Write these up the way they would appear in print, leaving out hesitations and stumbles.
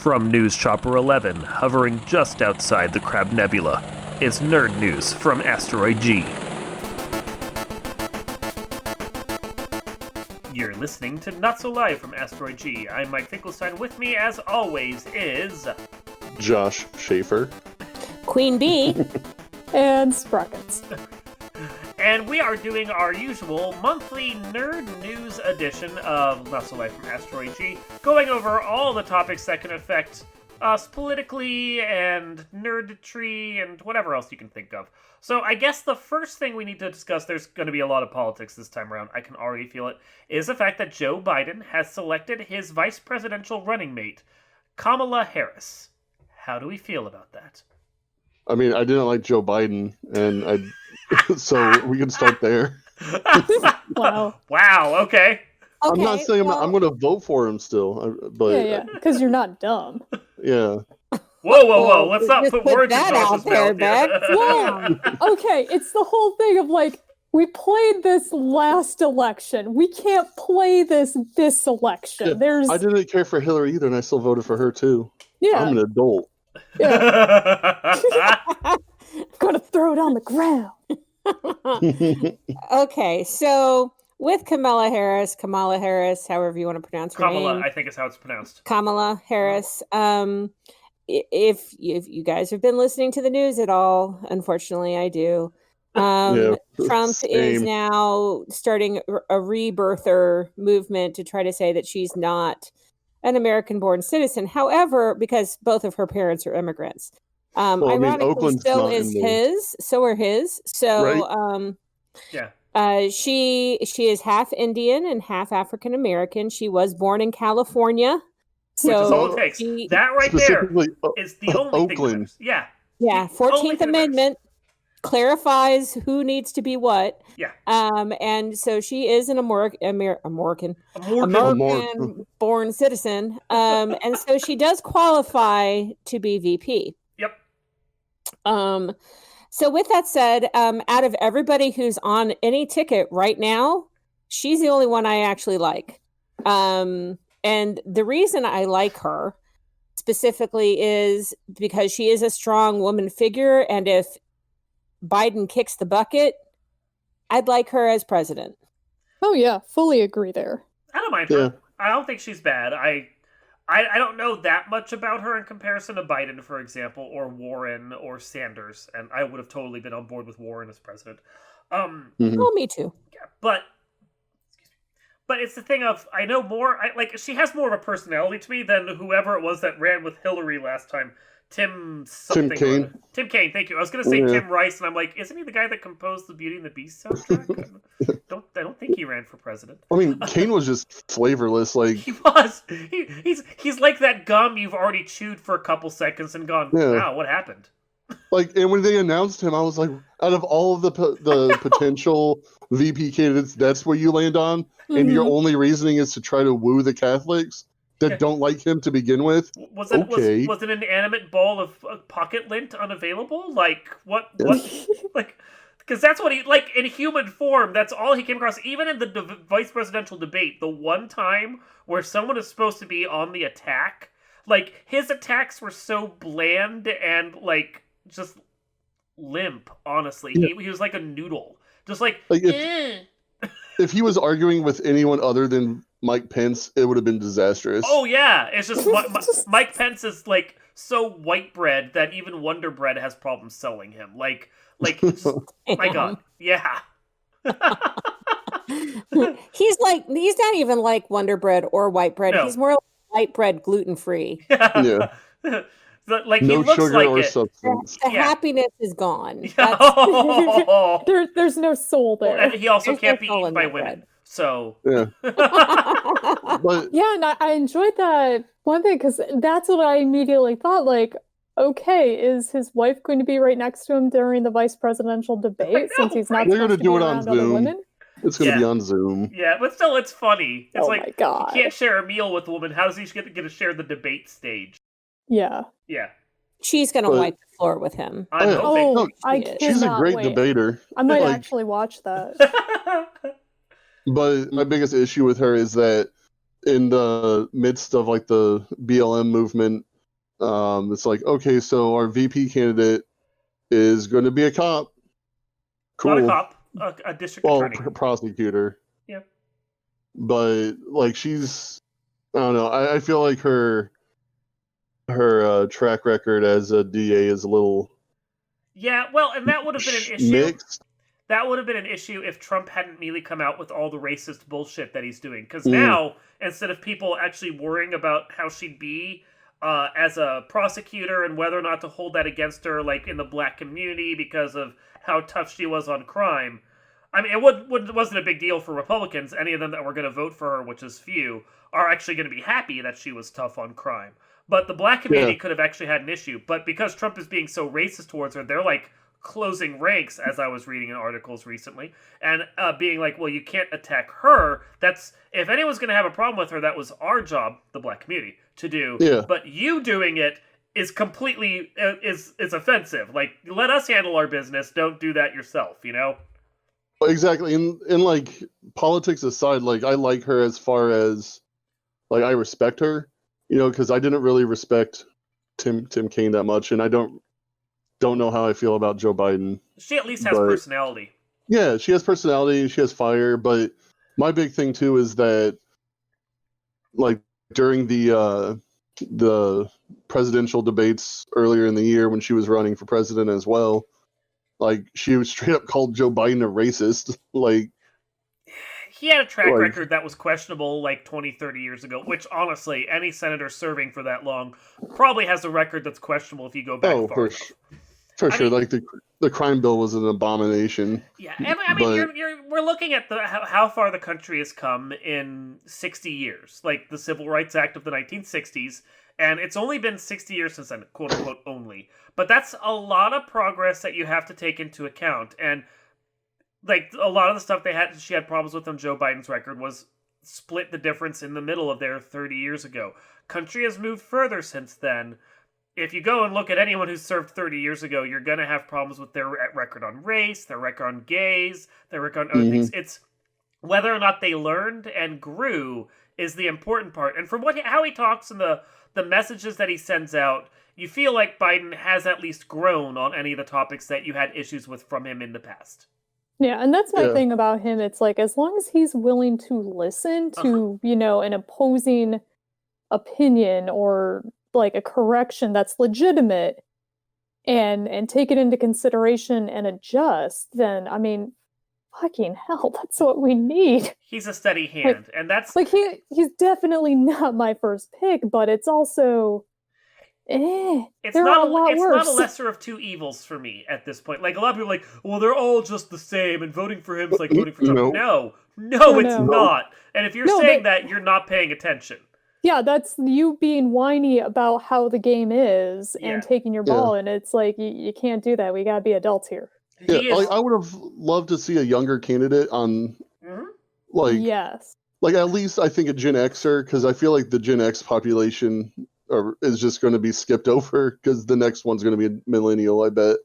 From News Chopper 11, hovering just outside the Crab Nebula, it's nerd news from Asteroid G. You're listening to Not So Live from Asteroid G. I'm Mike Finkelstein. With me, as always, is... Josh Schaefer. Queen Bee. And Sprockets. And we are doing our usual monthly nerd news edition of Not So Live from Asteroid G, going over all the topics that can affect us politically and nerdetry and whatever else you can think of. So I guess the first thing we need to discuss, there's going to be a lot of politics this time around, I can already feel it, is the fact that Joe Biden has selected his vice presidential running mate, Kamala Harris. How do we feel about that? I mean, I didn't like Joe Biden, and so we can start there. Wow. Wow, okay. I'm not saying I'm going to vote for him still, but Yeah, because you're not dumb. yeah. Whoa, let's not put words in that Josh's out there, mouth. Beck. Whoa. Okay, it's the whole thing of like, we played this last election. We can't play this election. Yeah, I didn't care for Hillary either, and I still voted for her too. Yeah. I'm an adult. Yeah. I'm gonna throw it on the ground. Okay, so with Kamala Harris, however you want to pronounce her Kamala, name. I think is how it's pronounced. Kamala Harris. If you guys have been listening to the news at all, unfortunately I do. Trump is now starting a rebirther movement to try to say that she's not an American-born citizen. However, because both of her parents are immigrants. Ironically, Oakland's so not is in there. so are his. So, Yeah. she is half Indian and half African American. She was born in California. Which is all So it takes. she, That right there Specifically, is the only thing that Oakland. matters. Yeah. yeah, the only 14th thing that Amendment clarifies who needs to be what. Yeah. And so she is an American born citizen. And so she does qualify to be VP. Yep. So with that said, out of everybody who's on any ticket right now, she's the only one I actually like. And the reason I like her specifically is because she is a strong woman figure. And if Biden kicks the bucket, I'd like her as president. Oh yeah, fully agree there. I don't mind her. I don't think she's bad. I don't know that much about her in comparison to Biden, for example, or Warren or Sanders, and I would have totally been on board with Warren as president. Oh, me too. Yeah, but it's the thing of, I know more, she has more of a personality to me than whoever it was that ran with Hillary last time. Tim Kaine, thank you. I was going to say Tim Rice, and I'm like, isn't he the guy that composed the Beauty and the Beast soundtrack? I don't think he ran for president. I mean, Kaine was just flavorless. Like he was. He's like that gum you've already chewed for a couple seconds and gone, wow, what happened? and when they announced him, I was like, out of all of the potential VP candidates, that's where you land on, and your only reasoning is to try to woo the Catholics that don't like him to begin with. Was an inanimate ball of pocket lint unavailable? Like what? Like, because that's what he in human form. That's all he came across. Even in the vice presidential debate, the one time where someone is supposed to be on the attack, like his attacks were so bland and just limp. Honestly, he was like a noodle, just if he was arguing with anyone other than Mike Pence, it would have been disastrous. Oh yeah, it's just Mike Pence is so white bread that even Wonder Bread has problems selling him. My God, yeah. He's not even like Wonder Bread or white bread. No. He's more like white bread, gluten free. Yeah. No he looks sugar or substance. The happiness is gone. There's no soul there. And he also can't be eaten by women. So yeah, and I enjoyed that one thing because that's what I immediately thought. Like, okay, is his wife going to be right next to him during the vice presidential debate since he's not? They're going to do it on Zoom. Women? It's going to be on Zoom. Yeah, but still, it's funny. It's my God. You can't share a meal with a woman. How does he get to share the debate stage? Yeah. Yeah. She's going to wipe the floor with him. She's a great debater. I might actually watch that. But my biggest issue with her is that in the midst of the BLM movement, it's like, okay, so our VP candidate is going to be a cop. Cool. Not a cop, a district attorney. Prosecutor. Yeah. But like she's, I don't know. I feel like her track record as a DA is a little. Yeah, well, and that would have been an issue. Mixed. That would have been an issue if Trump hadn't immediately come out with all the racist bullshit that he's doing. Because now, instead of people actually worrying about how she'd be as a prosecutor and whether or not to hold that against her, like in the black community because of how tough she was on crime. I mean, it wasn't a big deal for Republicans. Any of them that were going to vote for her, which is few, are actually going to be happy that she was tough on crime. But the black community could have actually had an issue. But because Trump is being so racist towards her, they're like closing ranks, as I was reading in articles recently, and being like, well, you can't attack her. That's, if anyone's going to have a problem with her, that was our job, the black community, to do. Yeah. But you doing it is completely, is offensive. Like, let us handle our business. Don't do that yourself, you know? Exactly. And like, politics aside, like, I like her as far as, like, I respect her, you know, because I didn't really respect Tim Kaine that much, and I don't know how I feel about Joe Biden. She at least has personality. Yeah, she has personality, she has fire, but my big thing too is that, like, during the presidential debates earlier in the year when she was running for president as well, like, she was straight up called Joe Biden a racist. Like, he had a track record that was questionable like 20, 30 years ago, which honestly, any senator serving for that long probably has a record that's questionable if you go back far enough. For sure. Like, the crime bill was an abomination. Yeah, I mean, we're looking at how far the country has come in 60 years. Like, the Civil Rights Act of the 1960s, and it's only been 60 years since then, quote-unquote, only. But that's a lot of progress that you have to take into account, and like, a lot of the stuff she had problems with on Joe Biden's record was split the difference in the middle of there 30 years ago. Country has moved further since then. If you go and look at anyone who served 30 years ago, you're going to have problems with their record on race, their record on gays, their record on other things. It's whether or not they learned and grew is the important part. And from how he talks and the messages that he sends out, you feel like Biden has at least grown on any of the topics that you had issues with from him in the past. Yeah, and that's my thing about him. It's like, as long as he's willing to listen to, you know, an opposing opinion or like a correction that's legitimate and take it into consideration and adjust, then, I mean, fucking hell, that's what we need. He's a steady hand, and that's... Like, he's definitely not my first pick, but it's also... It's not a lesser of two evils for me at this point. Like, a lot of people are like, well, they're all just the same, and voting for him is like voting for Trump. No, it's not. And if you're saying that, you're not paying attention. Yeah, that's you being whiny about how the game is and taking your ball, and it's like, you can't do that. We gotta be adults here. Yeah, like, I would have loved to see a younger candidate on, like, like, at least I think a Gen Xer, because I feel like the Gen X population is just going to be skipped over because the next one's going to be a millennial, I bet.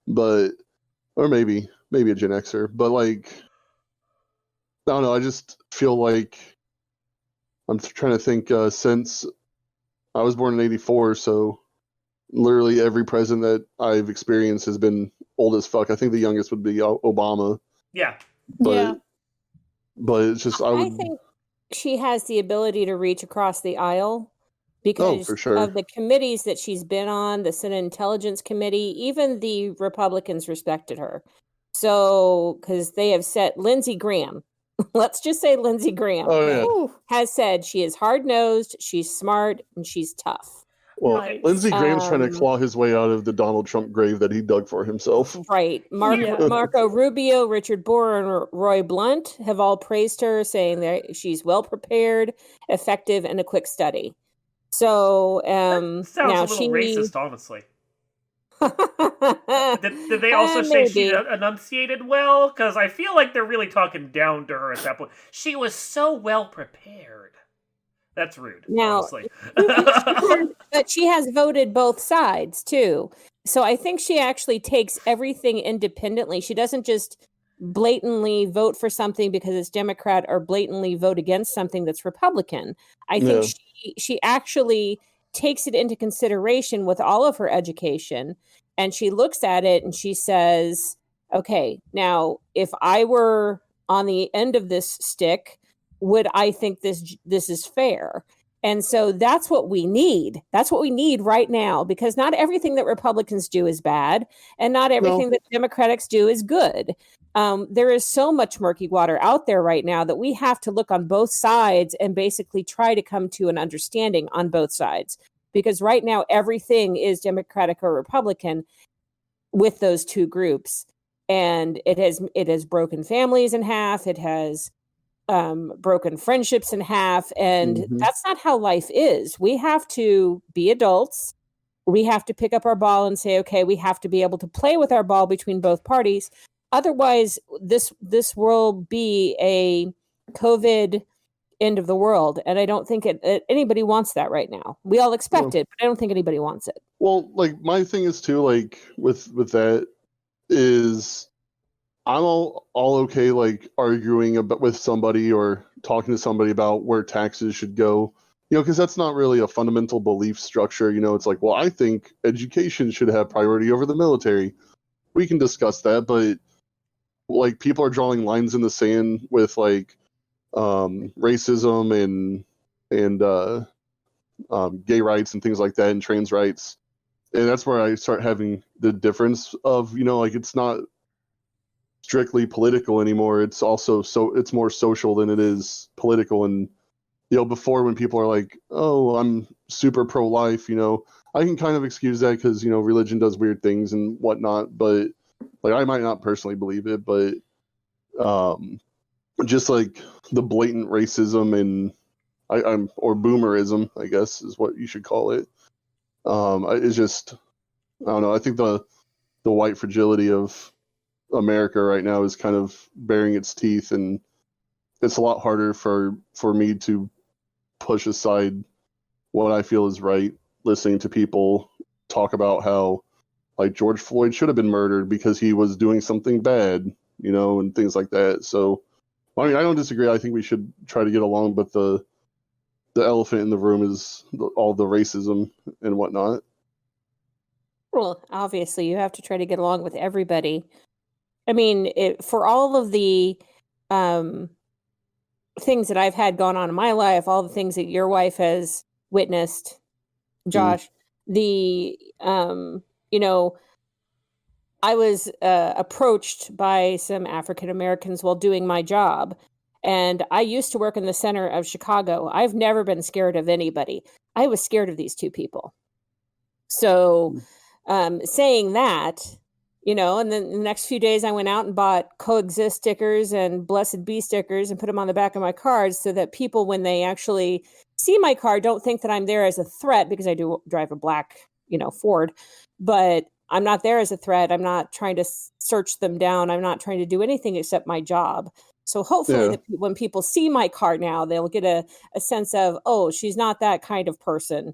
But, or maybe a Gen Xer. But, like, I don't know. I just feel like I'm trying to think since I was born in 84, so literally every president that I've experienced has been old as fuck. I think the youngest would be Obama. Yeah. But it's just, I think she has the ability to reach across the aisle. Because of the committees that she's been on, the Senate Intelligence Committee, even the Republicans respected her. So, because they have set Lindsey Graham, let's just say Lindsey Graham, has said she is hard-nosed, she's smart, and she's tough. Well, Lindsey Graham's trying to claw his way out of the Donald Trump grave that he dug for himself. Right. Marco Rubio, Richard Burr, and Roy Blunt have all praised her, saying that she's well-prepared, effective, and a quick study. So, sounds a little racist, honestly. did they also say she enunciated well? Because I feel like they're really talking down to her at that point. She was so well prepared. That's rude, honestly. But she has voted both sides, too. So I think she actually takes everything independently. She doesn't just blatantly vote for something because it's Democrat or blatantly vote against something that's Republican. I think she actually takes it into consideration with all of her education, and she looks at it and she says, okay, now if I were on the end of this stick, would I think this is fair? And so that's what we need. That's what we need right now, because not everything that Republicans do is bad, and not everything that Democrats do is good. There is so much murky water out there right now that we have to look on both sides and basically try to come to an understanding on both sides. Because right now, everything is Democratic or Republican with those two groups. And it has broken families in half. It has broken friendships in half. And that's not how life is. We have to be adults. We have to pick up our ball and say, okay, we have to be able to play with our ball between both parties. Otherwise, this will be a COVID end of the world. And I don't think anybody wants that right now. We all expect it, but I don't think anybody wants it. Well, like, my thing is too, like, with that is I'm all okay, like, arguing with somebody or talking to somebody about where taxes should go, because that's not really a fundamental belief structure. It's like, well, I think education should have priority over the military. We can discuss that, but like, people are drawing lines in the sand with like racism and gay rights and things like that, and trans rights. And that's where I start having the difference of, like, it's not strictly political anymore. It's also it's more social than it is political. And, before, when people are like, oh, I'm super pro-life, I can kind of excuse that because, religion does weird things and whatnot. But, like, I might not personally believe it, but just like the blatant racism and or boomerism, I guess is what you should call it. It's just, I don't know. I think the white fragility of America right now is kind of bearing its teeth, and it's a lot harder for me to push aside what I feel is right, listening to people talk about how, like, George Floyd should have been murdered because he was doing something bad, and things like that. So, I mean, I don't disagree. I think we should try to get along, but the elephant in the room is all the racism and whatnot. Well, obviously, you have to try to get along with everybody. I mean, for all of the things that I've had going on in my life, all the things that your wife has witnessed, Josh, I was approached by some African Americans while doing my job. And I used to work in the center of Chicago. I've never been scared of anybody. I was scared of these two people. So saying that, and then the next few days I went out and bought coexist stickers and blessed be stickers and put them on the back of my cars so that people, when they actually see my car, don't think that I'm there as a threat, because I do drive a black, Ford, but I'm not there as a threat. I'm not trying to search them down. I'm not trying to do anything except my job. So hopefully when people see my car now, they'll get a sense of, oh, she's not that kind of person,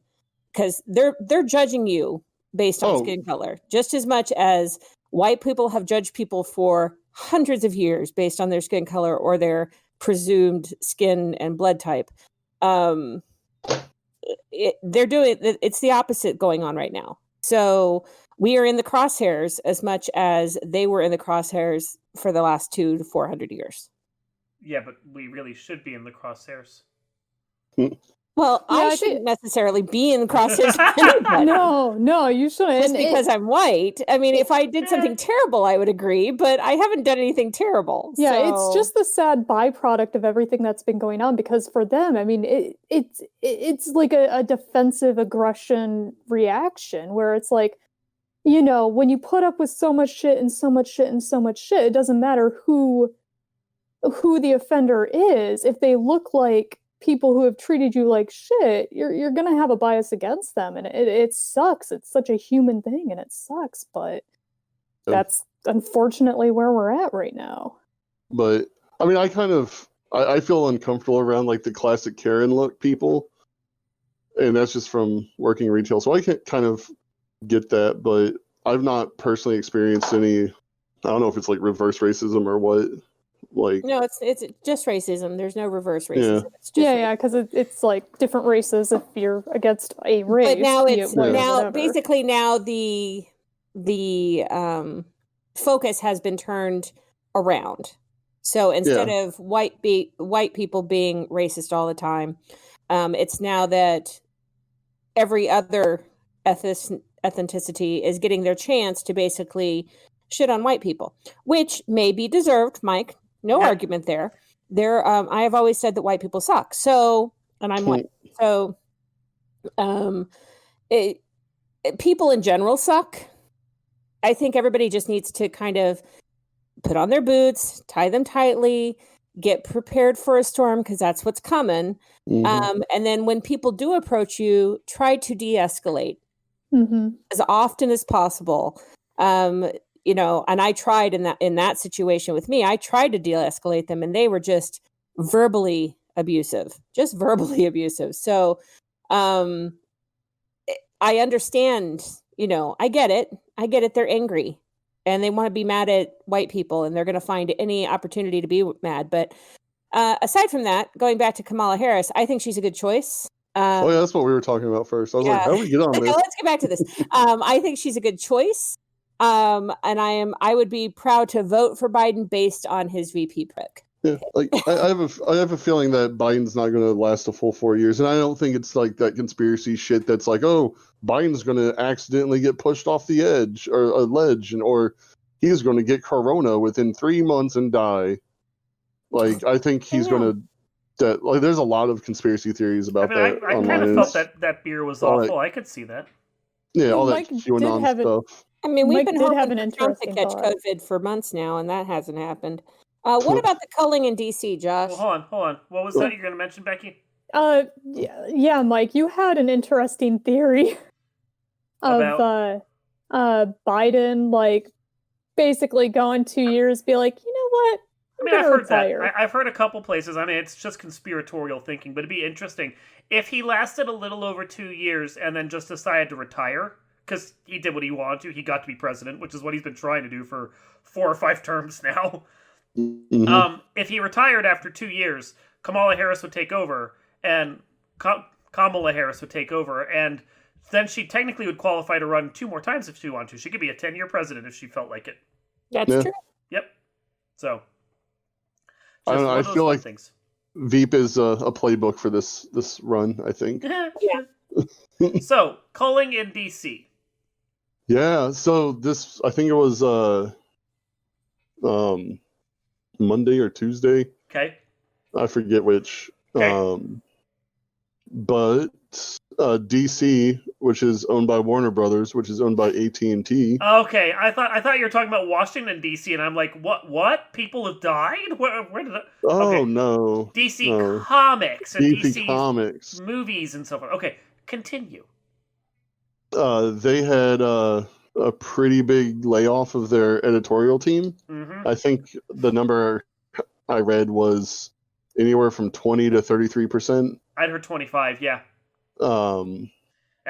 because they're judging you based on skin color just as much as white people have judged people for hundreds of years based on their skin color or their presumed skin and blood type. It's the opposite going on right now. So we are in the crosshairs as much as they were in the crosshairs for the last 200 to 400 years. Yeah, but we really should be in the crosshairs. Well, yeah, I shouldn't necessarily be in the crosshairs. No, you shouldn't. Just because I'm white. I mean, if I did something terrible, I would agree, but I haven't done anything terrible. Yeah, so. It's just the sad byproduct of everything that's been going on, because for them, I mean, it's like a defensive aggression reaction where it's like, when you put up with so much shit and so much shit and so much shit, it doesn't matter who the offender is. If they look like people who have treated you like shit, you're gonna have a bias against them, and it sucks. It's such a human thing, and it sucks, but that's unfortunately where we're at right now. But I mean, I feel uncomfortable around like the classic Karen look people, and that's just from working retail, so I can kind of get that, but I've not personally experienced any, I don't know if it's like reverse racism or what, Like, no, it's just racism. There's no reverse racism. It's just because it's like different races. If you're against a race, but now it's now basically now the focus has been turned around. So instead of white people being racist all the time, it's now that every other ethnicity is getting their chance to basically shit on white people, which may be deserved, Mike. No argument there. I have always said that white people suck. So, and I'm white. So, people in general suck. I think everybody just needs to kind of put on their boots, tie them tightly, get prepared for a storm because that's what's coming. And then when people do approach you, try to de-escalate as often as possible. You know, and I tried in that situation with me, I tried to de-escalate them and they were just verbally abusive. So I understand, you know, I get it. They're angry and they want to be mad at white people and they're going to find any opportunity to be mad. But aside from that, going back to Kamala Harris, I think she's a good choice. That's what we were talking about first. I was like, how do we get on this? Let's get back to this. I think she's a good choice. And I would be proud to vote for Biden based on his VP pick. Yeah, like I have a feeling that Biden's not going to last a full 4 years, and I don't think it's like that conspiracy shit that's like, oh, Biden's going to accidentally get pushed off the edge or a ledge, or he's going to get corona within 3 months and die. Like, I think he's going to. Like, there's a lot of conspiracy theories about that. I kind of felt that beer was awful. I could see that. Yeah, all that QAnon stuff. I mean, we've been hoping for Trump to catch COVID for months now, and that hasn't happened. What about the culling in DC, Josh? Well, hold on. What was that you're going to mention, Becky? Yeah, Mike, you had an interesting theory of Biden, like, basically going 2 years, be like, you know what? I mean, I've heard that. I've heard a couple places. I mean, it's just conspiratorial thinking, but it'd be interesting if he lasted a little over 2 years and then just decided to retire, because he did what he wanted to. He got to be president, which is what he's been trying to do for 4 or 5 terms now. If he retired after 2 years, Kamala Harris would take over, and Kamala Harris would take over, and then she technically would qualify to run 2 more times if she wanted to. She could be a 10-year president if she felt like it. That's true. Yep. So, I don't know. I feel like Veep is a playbook for this run, I think. So, culling in DC. Yeah. So this, I think it was Monday or Tuesday. Okay. I forget which. Okay. But DC, which is owned by Warner Brothers, which is owned by AT&T. Okay, I thought you were talking about Washington DC, and I'm like, what? People have died? Where did that? Oh no. DC Comics and DC Comics movies and so forth. Okay, continue. They had a pretty big layoff of their editorial team. Mm-hmm. I think the number I read was anywhere from 20 to 33%. I'd heard 25, yeah. And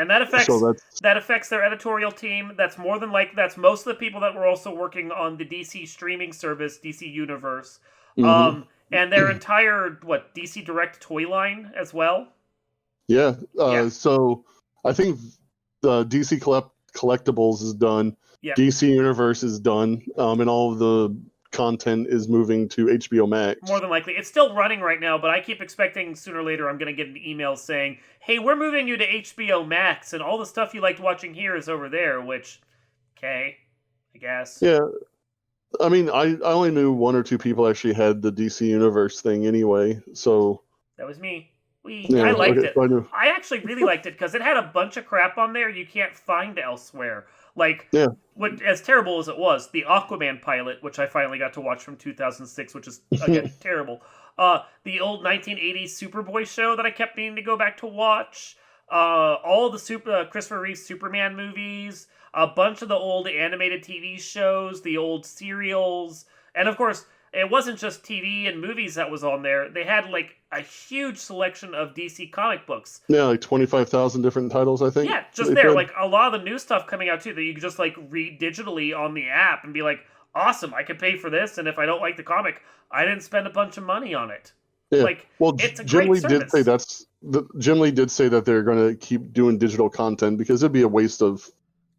that affects their editorial team. That's most of the people that were also working on the DC streaming service, DC Universe, and their entire DC Direct toy line as well. Yeah. So I think the DC Collectibles is done. Yeah. DC Universe is done, and all of the content is moving to HBO Max. More than likely. It's still running right now, but I keep expecting sooner or later I'm going to get an email saying, hey, we're moving you to HBO Max, and all the stuff you liked watching here is over there, which, okay, I guess. Yeah. I mean, I only knew 1 or 2 people actually had the DC Universe thing anyway, so... That was me. I liked it. So I actually really liked it, because it had a bunch of crap on there you can't find elsewhere. Like, as terrible as it was, the Aquaman pilot, which I finally got to watch from 2006, which is, again, terrible. The old 1980s Superboy show that I kept needing to go back to watch. All the Christopher Reeve Superman movies. A bunch of the old animated TV shows. The old serials. And, of course, it wasn't just TV and movies that was on there. They had, like, a huge selection of DC comic books. Yeah, like 25,000 different titles, I think. Yeah, just there. Like, a lot of the new stuff coming out, too, that you can just, like, read digitally on the app and be like, awesome, I could pay for this, and if I don't like the comic, I didn't spend a bunch of money on it. Yeah. Like, well, it's a Jim great Lee service. Jim Lee did say that they're going to keep doing digital content because it'd be a waste of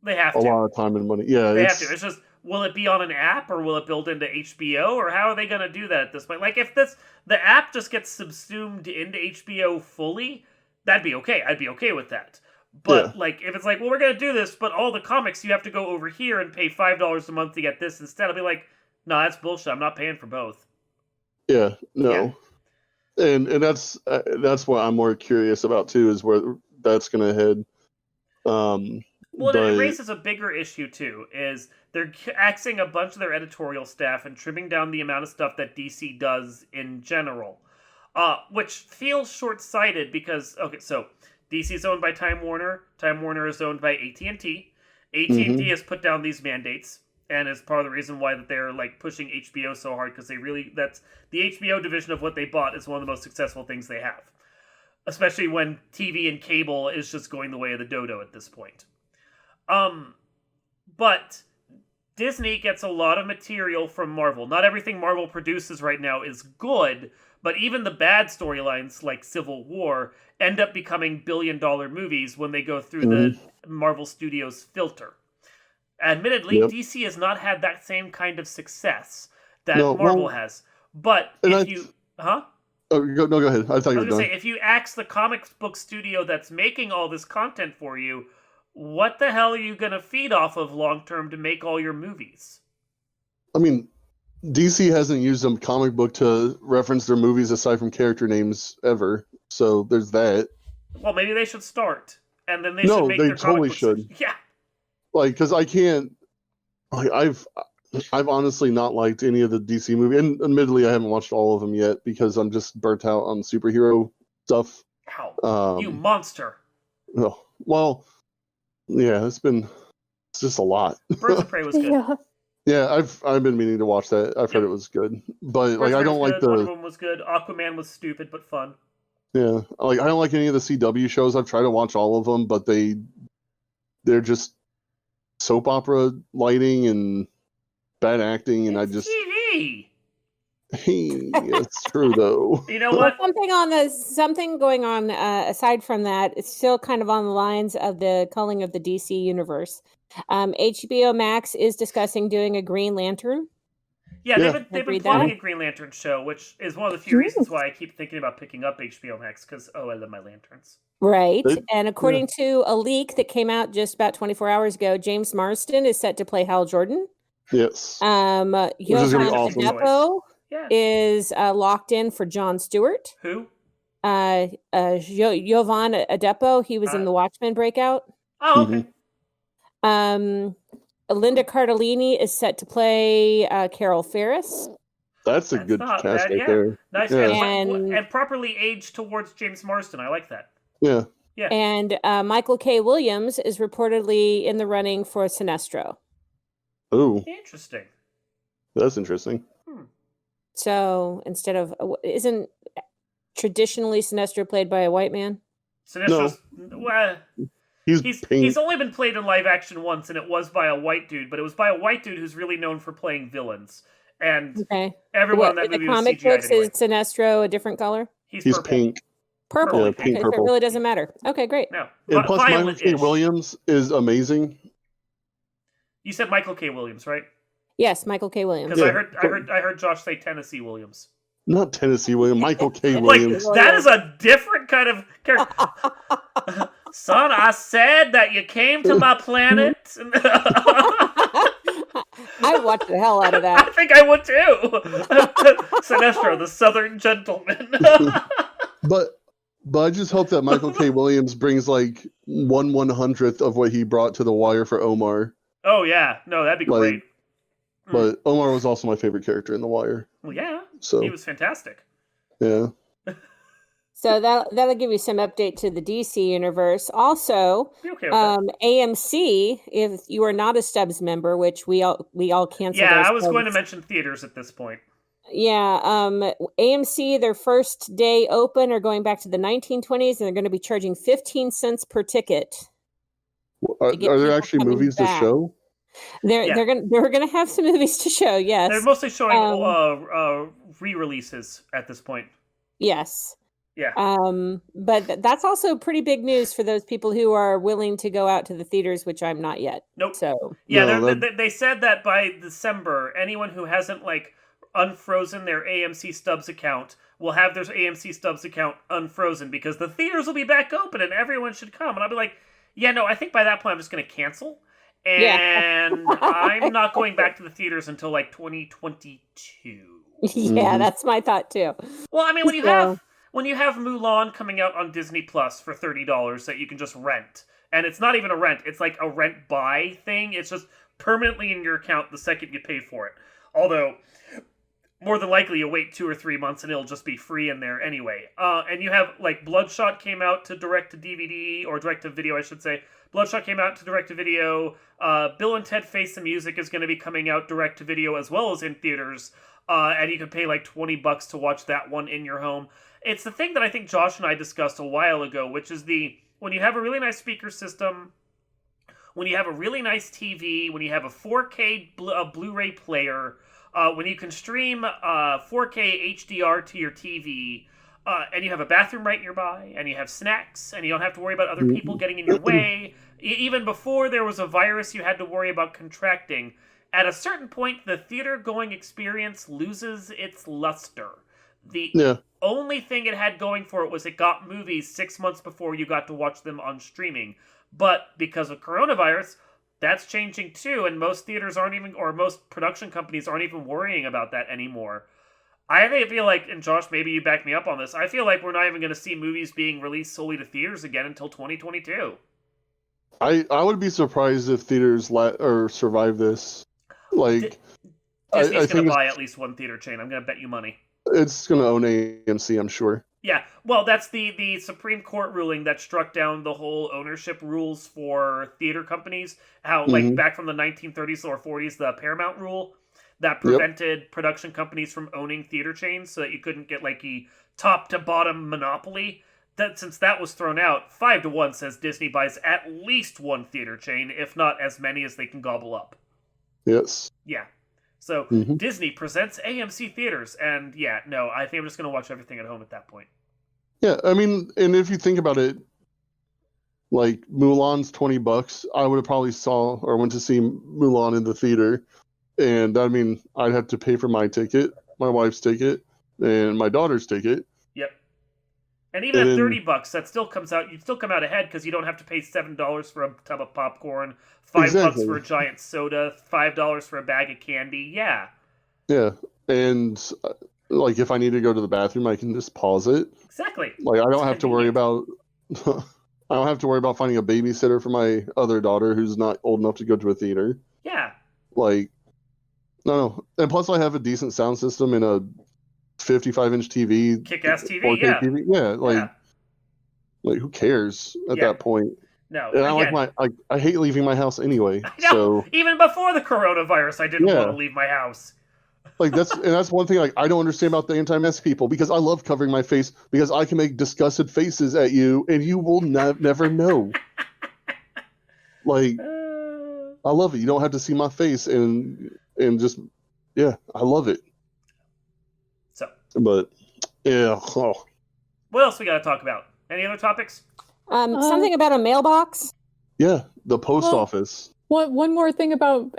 a lot of time and money. Yeah, they have to. It's just, will it be on an app or will it build into HBO, or how are they going to do that at this point? Like, if the app just gets subsumed into HBO fully, that'd be okay. I'd be okay with that. But like, if it's like, well, we're going to do this, but all the comics you have to go over here and pay $5 a month to get this instead, I'll be like, no, that's bullshit. I'm not paying for both. Yeah, no. Yeah. And that's what I'm more curious about too, is where that's going to head. Well, it raises a bigger issue too. Is they're axing a bunch of their editorial staff and trimming down the amount of stuff that DC does in general, which feels short-sighted because so DC is owned by Time Warner. Time Warner is owned by AT&T. AT&T has put down these mandates. And is part of the reason why that they're like pushing HBO so hard, because that's the HBO division of what they bought is one of the most successful things they have, especially when TV and cable is just going the way of the dodo at this point. But Disney gets a lot of material from Marvel. Not everything Marvel produces right now is good, but even the bad storylines like Civil War end up becoming billion-dollar movies when they go through the Marvel Studios filter. Admittedly, DC has not had that same kind of success that Marvel has. But if you... Huh? Oh, go ahead. I thought you were going to say, if you ask the comic book studio that's making all this content for you, what the hell are you going to feed off of long-term to make all your movies? I mean, DC hasn't used a comic book to reference their movies aside from character names ever. So there's that. Well, maybe they should start. And then they should make their totally comic should. Books. Yeah. Like, because I can't. Like, I've honestly not liked any of the DC movies, and admittedly, I haven't watched all of them yet because I'm just burnt out on superhero stuff. Ow! You monster! Oh, well, yeah, it's just a lot. Birds of Prey was good. Yeah, I've been meaning to watch that. I've heard it was good, but like I don't like the. One of them was good. Aquaman was stupid but fun. Yeah, like I don't like any of the CW shows. I've tried to watch all of them, but they're just soap opera lighting and bad acting, and I just TV. It's true though. You know what? Something going on aside from that. It's still kind of on the lines of the culling of the DC universe. HBO Max is discussing doing a Green Lantern. Yeah, they've been planning a Green Lantern show, which is one of the few reasons why I keep thinking about picking up HBO Max, because I love my lanterns. Right. And according to a leak that came out just about 24 hours ago, James Marsden is set to play Hal Jordan. Yes. Jovan Adepo is locked in for Jon Stewart. Who? Jovan Adepo. He was in the Watchmen breakout. Oh, okay. Linda Cardellini is set to play Carol Ferris. That's a good cast right there. Nice, and properly aged towards James Marsden. I like that. Yeah. Yeah. And Michael K. Williams is reportedly in the running for Sinestro. Oh. Interesting. That's interesting. So instead of isn't traditionally Sinestro played by a white man? Sinestro's He's only been played in live action once, and it was by a white dude, but it was by a white dude who's really known for playing villains. And everyone in that movie was CGI'd. The comic books is Sinestro a different color? He's pink. Purple. Yeah, pink, purple. So it really doesn't matter. Okay, great. No. And plus, Michael K. Williams is amazing. You said Michael K. Williams, right? Yes, Michael K. Williams. Because I heard Josh say Tennessee Williams. Not Tennessee Williams, Michael K. Williams. Like, that is a different kind of character. Son, I said that you came to my planet. I watched the hell out of that. I think I would too. Sinestro, the Southern gentleman. But I just hope that Michael K. Williams brings like 1/100th of what he brought to The Wire for Omar. Oh yeah, no, that'd be great. But Omar was also my favorite character in The Wire. Well, yeah, so he was fantastic. Yeah. So that'll give you some update to the DC universe. Also, AMC, if you are not a Stubbs member, which we all canceled. Yeah, I was going to mention theaters at this point. Yeah, AMC, their first day open are going back to the 1920s, and they're going to be charging 15 cents per ticket. Are there actually movies to show? They're gonna have some movies to show. Yes, they're mostly showing re-releases at this point. Yes. Yeah. But that's also pretty big news for those people who are willing to go out to the theaters, which I'm not yet. Nope. So yeah, they said that by December, anyone who hasn't unfrozen their AMC Stubs account will have their AMC Stubs account unfrozen because the theaters will be back open and everyone should come. And I'll be like, yeah, no, I think by that point I'm just going to cancel. And I'm not going back to the theaters until 2022. Yeah, that's my thought too. Well, I mean, when you have Mulan coming out on Disney Plus for $30 that you can just rent, and it's not even a rent, it's like a rent buy thing. It's just permanently in your account the second you pay for it. Although, more than likely you wait 2 or 3 months and it'll just be free in there anyway. And you have Bloodshot came out to direct to DVD or direct to video, I should say. Bloodshot came out to direct to video. Bill and Ted Face the Music is going to be coming out direct to video as well as in theaters. And you can pay $20 to watch that one in your home. It's the thing that I think Josh and I discussed a while ago, which is when you have a really nice speaker system, when you have a really nice TV, when you have a 4K Blu-ray player, when you can stream 4K HDR to your TV, and you have a bathroom right nearby, and you have snacks, and you don't have to worry about other people getting in your way. Even before there was a virus you had to worry about contracting, at a certain point, the theater-going experience loses its luster. The only thing it had going for it was it got movies 6 months before you got to watch them on streaming. But because of coronavirus, that's changing too, and most theaters most production companies aren't even worrying about that anymore. I feel like, and Josh, maybe you back me up on this, I feel like we're not even going to see movies being released solely to theaters again until 2022. I would be surprised if theaters survive this. Disney's going to buy at least one theater chain. I'm going to bet you money. It's going to own AMC, I'm sure. Yeah, well, that's the Supreme Court ruling that struck down the whole ownership rules for theater companies. How, back from the 1930s or 40s, the Paramount rule that prevented production companies from owning theater chains so that you couldn't get a top-to-bottom monopoly. Since that was thrown out, 5-1 says Disney buys at least one theater chain, if not as many as they can gobble up. Yes. Yeah. So, Disney presents AMC theaters, and I think I'm just going to watch everything at home at that point. Yeah, I mean, and if you think about it, Mulan's $20, I would have probably went to see Mulan in the theater, and I mean, I'd have to pay for my ticket, my wife's ticket, and my daughter's ticket. Yep. And even at $30, that still comes out. You still come out ahead because you don't have to pay $7 for a tub of popcorn, $5 for a giant soda, $5 for a bag of candy. Yeah. Yeah, and if I need to go to the bathroom, I can just pause it. Exactly. I don't have to worry about. I don't have to worry about finding a babysitter for my other daughter who's not old enough to go to a theater. Yeah. No, and plus I have a decent sound system and a 55-inch TV, kick-ass TV, 4K TV. Yeah, who cares at that point? No, and I hate leaving my house anyway. I know. So even before the coronavirus, I didn't want to leave my house. That's one thing I don't understand about the anti-mask people, because I love covering my face because I can make disgusted faces at you and you will never know. I love it. You don't have to see my face and just I love it. So, but yeah. Oh. What else we got to talk about? Any other topics? Something about a mailbox. Yeah, the post office. One more thing about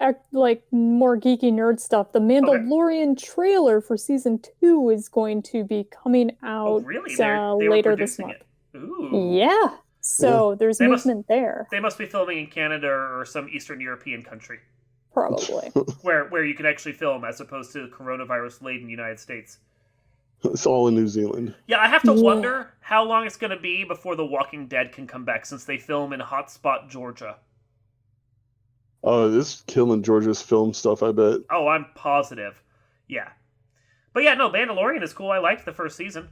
more geeky nerd stuff. The Mandalorian trailer for season 2 is going to be coming out later this month. Ooh. Yeah. So there's movement there. They must be filming in Canada or some Eastern European country. Probably. where you can actually film as opposed to the coronavirus-laden United States. It's all in New Zealand. Yeah, I have to wonder how long it's going to be before The Walking Dead can come back, since they film in hotspot Georgia. This is killing Georgia's film stuff, I bet. Oh, I'm positive. Yeah. But Mandalorian is cool. I liked the first season.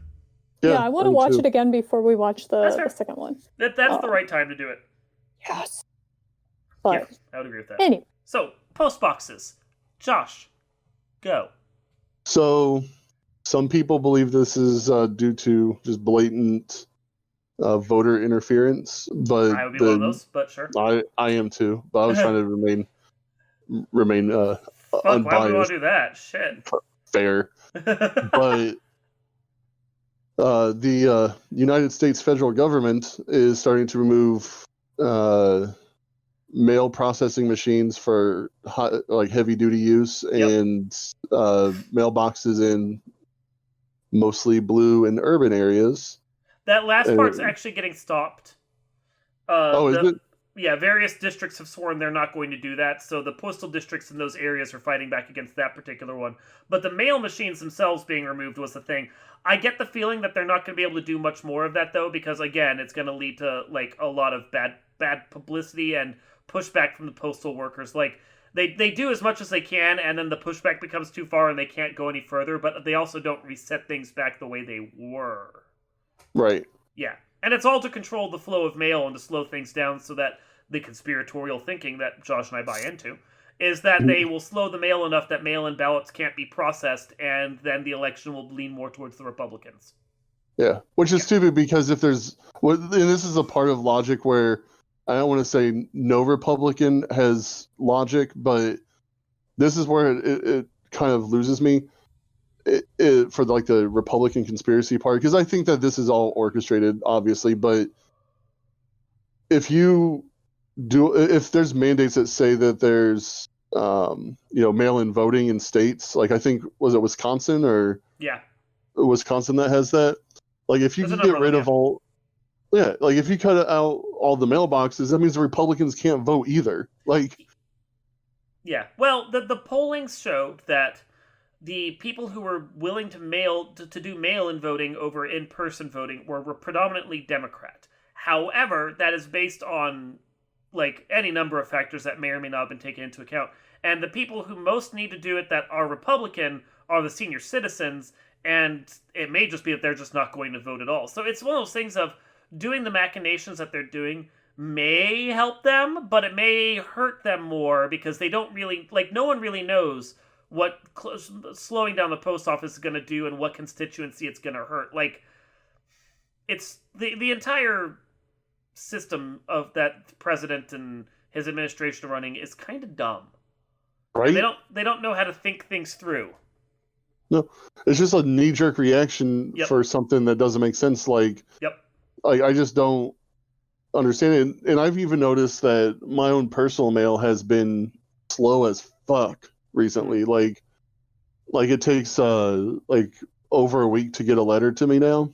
Yeah, I want to watch it again before we watch the second one. That's the right time to do it. Yes. But I would agree with that. Anyway. So, post boxes. Josh, go. So, some people believe this is due to just blatant voter interference, but I would be one of those, but sure. I am too, but I was trying to remain remain Fuck, unbiased. why would we want to do that? Shit. Fair. But the United States federal government is starting to remove mail processing machines for heavy duty use and mailboxes in mostly blue and urban areas. That last part's actually getting stopped. Is it? Yeah, various districts have sworn they're not going to do that, so the postal districts in those areas are fighting back against that particular one. But the mail machines themselves being removed was the thing. I get the feeling that they're not going to be able to do much more of that, though, because, again, it's going to lead to, like, a lot of bad publicity and pushback from the postal workers. Like, they do as much as they can, and then the pushback becomes too far and they can't go any further, but they also don't reset things back the way they were. Right. Yeah. And it's all to control the flow of mail and to slow things down so that the conspiratorial thinking that Josh and I buy into is that they will slow the mail enough that mail-in ballots can't be processed, and then the election will lean more towards the Republicans. Yeah, which is stupid because if there's... and this is a part of logic where I don't want to say no Republican has logic, but this is where it kind of loses me. For like the Republican conspiracy part, because I think that this is all orchestrated, obviously, but if there's mandates that say that there's mail-in voting in states, like I think was it Wisconsin or Wisconsin that has that, like if you can get rid of all like if you cut out all the mailboxes, that means the Republicans can't vote either. Like well, the pollings showed that the people who were willing to do mail-in voting over in-person voting were predominantly Democrat. However, that is based on like any number of factors that may or may not have been taken into account. And the people who most need to do it that are Republican are the senior citizens, and it may just be that they're just not going to vote at all. So it's one of those things of doing the machinations that they're doing may help them, but it may hurt them more because they don't really, like, no one really knows what slowing down the post office is going to do and what constituency it's going to hurt. Like, it's the entire system of that president and his administration running is kind of dumb. Right? They don't know how to think things through. No, it's just a knee-jerk reaction for something that doesn't make sense. Like, I just don't understand it. And I've even noticed that my own personal mail has been slow as fuck recently. Like it takes like over a week to get a letter to me now.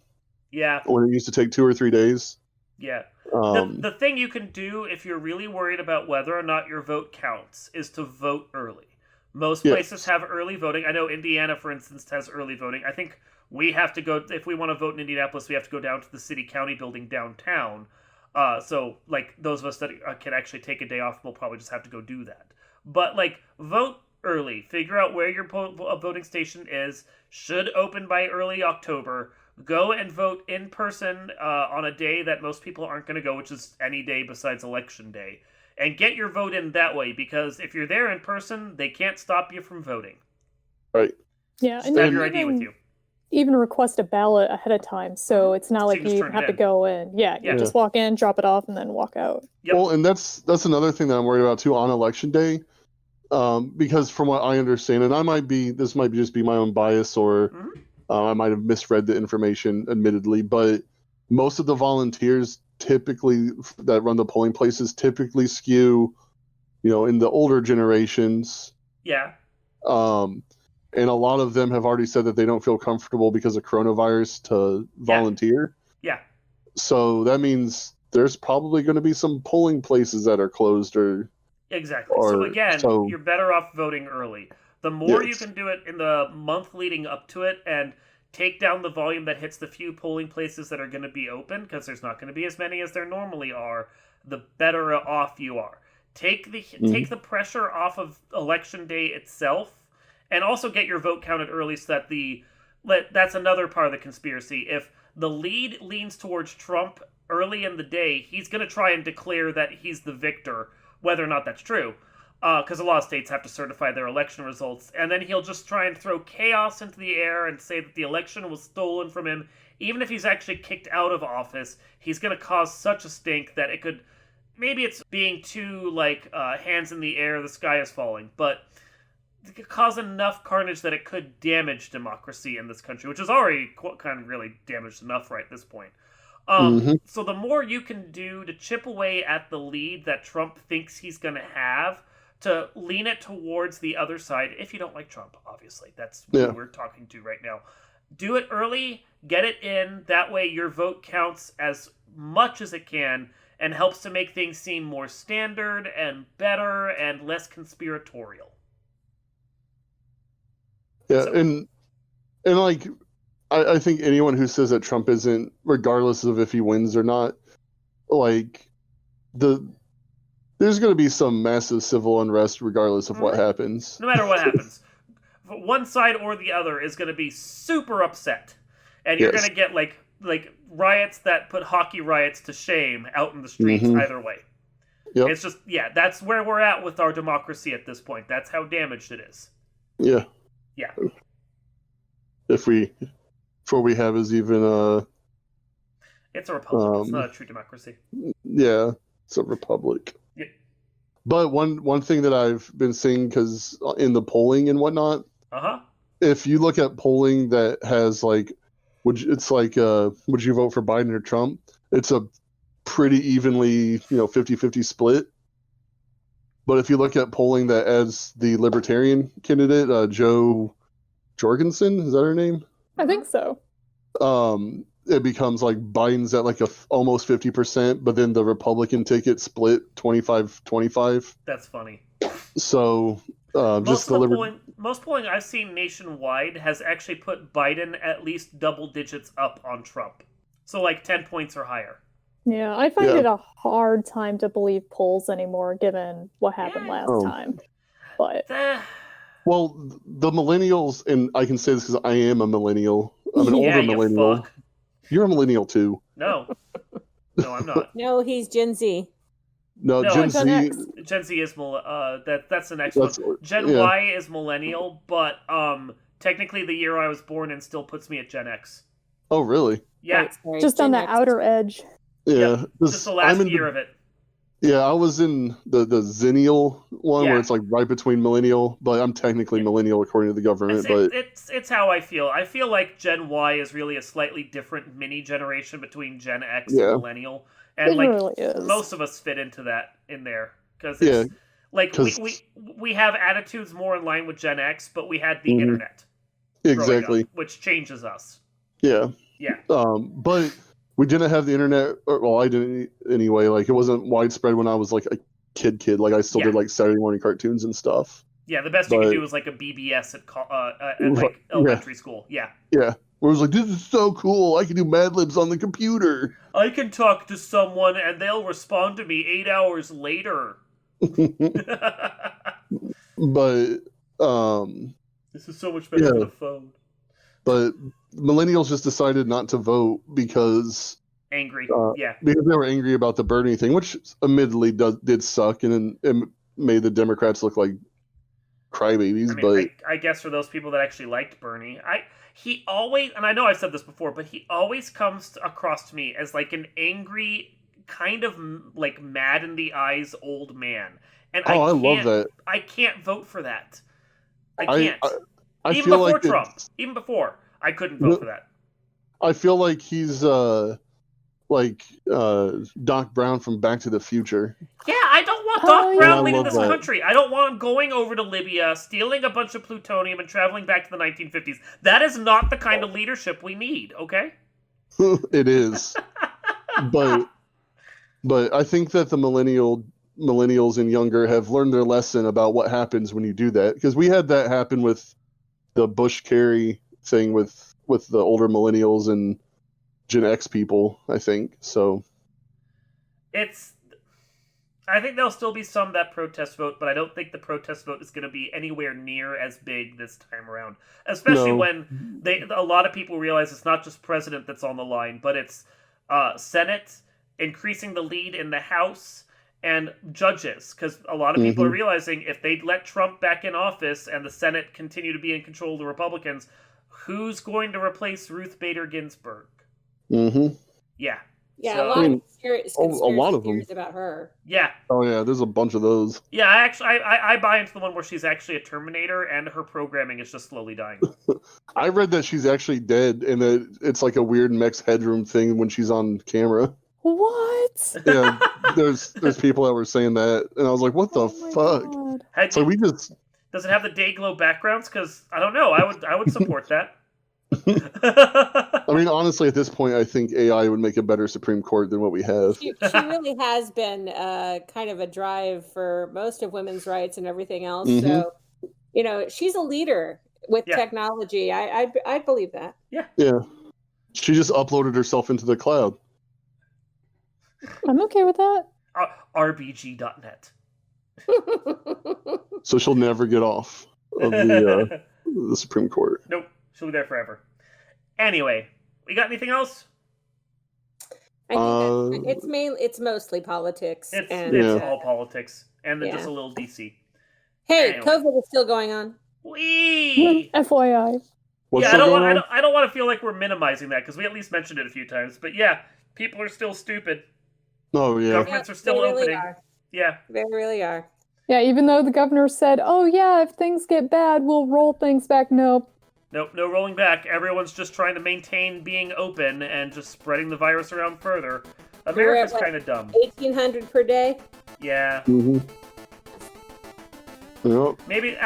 Yeah. When it used to take 2 or 3 days. Yeah. The thing you can do if you're really worried about whether or not your vote counts is to vote early. Most places have early voting. I know Indiana, for instance, has early voting. I think we have to go, if we want to vote in Indianapolis, we have to go down to the city-county building downtown. So, like, those of us that can actually take a day off will probably just have to go do that. But, like, vote early. Figure out where your voting station is. Should open by early October. Go and vote in person on a day that most people aren't going to go, which is any day besides Election Day. And get your vote in that way, because if you're there in person, they can't stop you from voting. Right. Yeah, just have your ID with you. Even request a ballot ahead of time, so it's not like you have to go in. Yeah, you just walk in, drop it off, and then walk out. Yep. Well, and that's another thing that I'm worried about too on Election Day, because from what I understand, and this might just be my own bias, or I might have misread the information, admittedly, but most of the volunteers typically that run the polling places typically skew, in the older generations. Yeah. And a lot of them have already said that they don't feel comfortable because of coronavirus to volunteer. Yeah. So that means there's probably going to be some polling places that are closed or... Exactly. So again, you're better off voting early. The more you can do it in the month leading up to it and take down the volume that hits the few polling places that are going to be open, because there's not going to be as many as there normally are, the better off you are. Take the pressure off of Election Day itself, and also get your vote counted early so that that's another part of the conspiracy. If the lead leans towards Trump early in the day, he's going to try and declare that he's the victor, whether or not that's true. Because a lot of states have to certify their election results. And then he'll just try and throw chaos into the air and say that the election was stolen from him. Even if he's actually kicked out of office, he's going to cause such a stink that it could maybe it's being too, like, hands in the air, the sky is falling, but it could cause enough carnage that it could damage democracy in this country, which is already kind of really damaged enough right at this point. So the more you can do to chip away at the lead that Trump thinks he's going to have, to lean it towards the other side, if you don't like Trump, obviously. That's who we're talking to right now. Do it early, get it in, that way your vote counts as much as it can, and helps to make things seem more standard and better and less conspiratorial. Yeah, so. and like, I think anyone who says that Trump isn't, regardless of if he wins or not, like, there's going to be some massive civil unrest regardless of what happens. No matter what happens. One side or the other is going to be super upset. And you're going to get, like riots that put hockey riots to shame out in the streets either way. Yep. It's just, that's where we're at with our democracy at this point. That's how damaged it is. Yeah. Yeah. Before we have is even it's a republic. It's not a true democracy. Yeah, it's a republic. Yeah. But one thing that I've been seeing, because in the polling and whatnot, if you look at polling that has like, would you vote for Biden or Trump? It's a pretty evenly 50-50 split. But if you look at polling that as the Libertarian candidate, Jo Jorgensen, is that her name? I think so. It becomes like Biden's at like almost 50%, but then the Republican ticket split 25-25. That's funny. So most polling I've seen nationwide has actually put Biden at least double digits up on Trump. So like 10 points or higher. Yeah, I find it a hard time to believe polls anymore, given what happened last time. But well, the millennials, and I can say this because I am a millennial. I'm an older millennial. Fuck. You're a millennial too. No, I'm not. No, he's Gen Z. No, Gen Z. Gen Z is that's the next one. Gen Y is millennial, but technically the year I was born in still puts me at Gen X. Oh, really? Yeah, just Gen on the outer edge. Yeah, just the last year of it. Yeah, I was in the Zennial one where it's like right between millennial, but I'm technically millennial according to the government. It's how I feel. I feel like Gen Y is really a slightly different mini generation between Gen X and millennial, and most of us fit into that in there because we have attitudes more in line with Gen X, but we had the internet exactly, which changes us. Yeah. But we didn't have the internet, well, I didn't anyway. Like, it wasn't widespread when I was like a kid. Like, I still did like Saturday morning cartoons and stuff. Yeah, the best you could do was like a BBS at like elementary school. Yeah. Yeah. Where it was like, this is so cool. I can do Mad Libs on the computer. I can talk to someone and they'll respond to me 8 hours later. But this is so much better than a phone. But millennials just decided not to vote because angry, because they were angry about the Bernie thing, which admittedly did suck, and it made the Democrats look like crybabies. I guess for those people that actually liked Bernie, he always, and I know I've said this before, but he always comes across to me as like an angry, kind of like mad in the eyes old man, and I love that. I can't vote for that. I can't. Even before like Trump. Even before. I couldn't vote for that. I feel like he's like Doc Brown from Back to the Future. Yeah, I don't want Doc Brown leading this country. I don't want him going over to Libya, stealing a bunch of plutonium, and traveling back to the 1950s. That is not the kind of leadership we need, okay? It is. But I think that the millennials and younger have learned their lesson about what happens when you do that. Because we had that happen with the Bush-Kerry thing with the older millennials and Gen X people, I think. So I think there'll still be some that protest vote, but I don't think the protest vote is going to be anywhere near as big this time around. Especially when a lot of people realize it's not just president that's on the line, but it's Senate, increasing the lead in the House, and judges, because a lot of people are realizing if they let Trump back in office and the Senate continue to be in control of the Republicans, who's going to replace Ruth Bader Ginsburg? Yeah. Yeah, So, a lot of conspiracy a lot of them. theories about her. Yeah. Oh yeah, there's a bunch of those. Yeah, I buy into the one where she's actually a Terminator and her programming is just slowly dying. I read that she's actually dead, and that it's like a weird Mex Headroom thing when she's on camera. What? Yeah, there's people that were saying that, and I was like, what the fuck? God. So we just. Does it have the day glow backgrounds? Because I don't know. I would support that. I mean, honestly, at this point, I think AI would make a better Supreme Court than what we have. She really has been kind of a drive for most of women's rights and everything else. Mm-hmm. So, she's a leader with technology. I believe that. Yeah. Yeah. She just uploaded herself into the cloud. I'm okay with that. RBG.net. So she'll never get off of the Supreme Court. Nope. She'll be there forever. Anyway, we got anything else? I think it's mostly politics. It's all politics. And then just a little DC. Hey, anyway. COVID is still going on. Whee! FYI. I don't want to feel like we're minimizing that because we at least mentioned it a few times. But yeah, people are still stupid. Oh yeah. Governments are still they opening. Really are. Yeah. They really are. Yeah, even though the governor said, "Oh yeah, if things get bad, we'll roll things back." Nope, no rolling back. Everyone's just trying to maintain being open and just spreading the virus around further. America's kind of dumb. 1,800 per day. Yeah. Mm-hmm. Yep. Maybe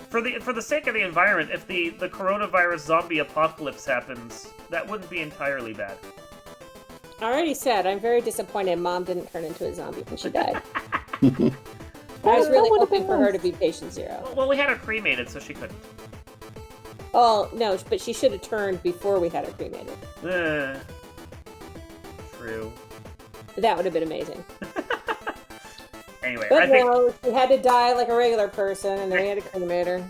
for the sake of the environment, if the coronavirus zombie apocalypse happens, that wouldn't be entirely bad. I already said I'm very disappointed Mom didn't turn into a zombie when she died. I was really hoping for her to be patient zero. Well, we had her cremated, so she couldn't. Oh, no, but she should have turned before we had her cremated. True. That would have been amazing. Anyway, but no, she had to die like a regular person, and then we had to cremate her.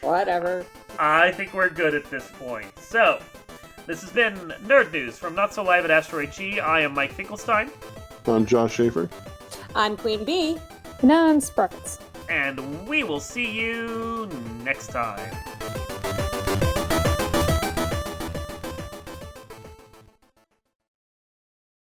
Whatever. I think we're good at this point. So, this has been Nerd News from Not So Live at Asteroid G. I am Mike Finkelstein. I'm Josh Schaefer. I'm Queen Bee. And I'm Sprockets. And we will see you next time.